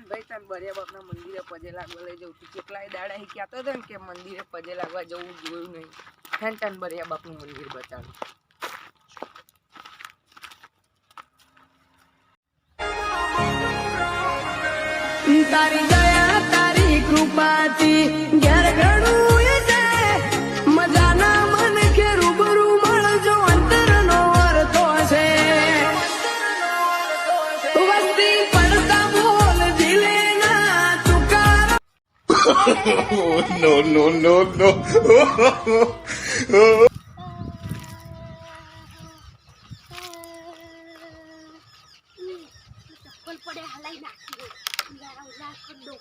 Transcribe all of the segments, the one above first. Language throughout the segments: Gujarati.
હેન ભાઈ તને બરિયા બાપના મંદિરે પગે લાગવા લઈ જવું. તું કેટલાય દાડા હી કહેતો હતો ને કે મંદિરે પગે લાગવા જવું જોયું નહીં. હેન તને બરિયા બાપનું મંદિર બતાવું. તારી દયા તારી કૃપાથી ઘેર ઘણું છે મજાના મન કે રૂબરૂ મળજો અંતરનો અર્થો છે વસ્તી પડતા બોલ દિલે ના તુકાર no no no no પડે હલાઈ નાખી યાર ઉલા કડો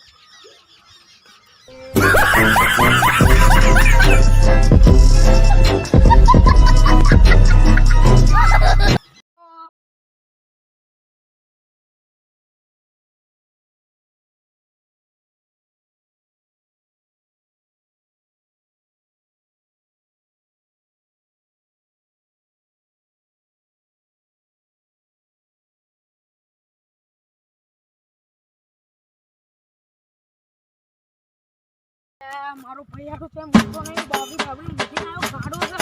મારો ભાઈ આખો છે મોટો નહીં બાબી બાબી લીધી આવ્યો ગાડો છે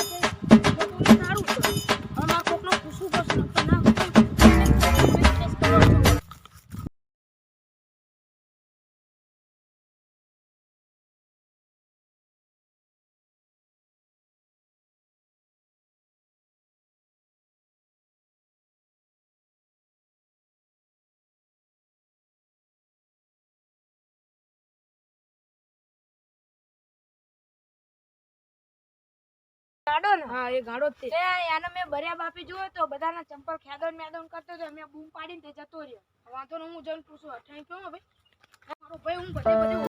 તો તું સારું છે અને આ કોકનો પૂછું પડશે તો ના ગાડો ને હા એ ગાડો જ તે આને મેં બરિયા બાપી જોયો તો બધાના ચંપલ ખેદોન મેદોન કરતો તો મેં બૂમ પાડીને તે જતો રહ્યો. વાંધો ને હું જઈને પૂછું અઠાઈ કેવો ભાઈ મારો ભાઈ હું બધે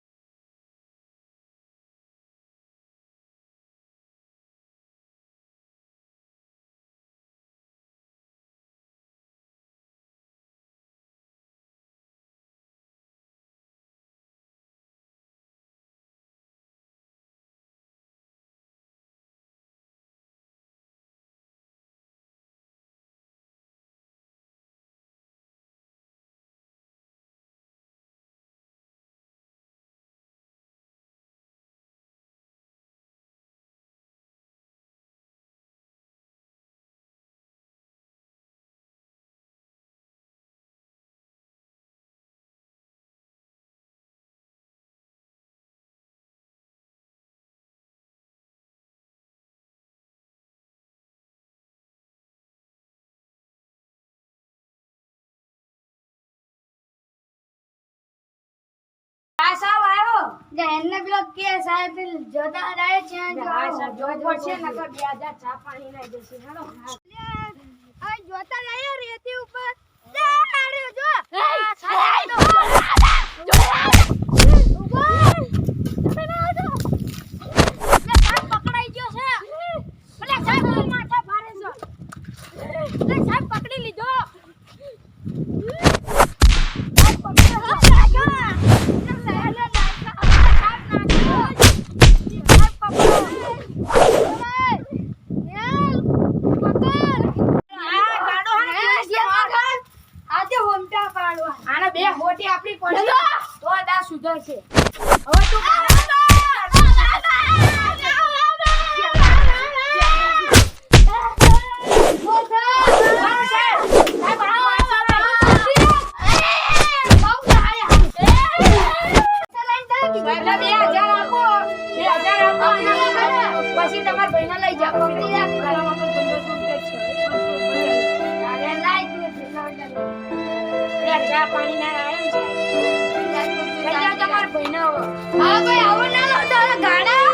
એને પેલો કે સાહેબ જોતા રહે છે જો પડશે ને તો 2000 ચા પાણી લઈ જશે હેડો આ જોતા રહ્યો રેતી ઉપર આડ્યો જો સાહેબ પકડાઈ ગયો છે ભલે સાહેબ માથા ભારે છે સાહેબ પકડી લીધો આને બે હોટી આપણી પડે તો દા સુધરશે હવે તું પછી તમારા ભાઈને લઈ જાવ ચા પાણી ના આયમ છે તમારા ભાઈને હા ભાઈ આવો ના લો ગાડા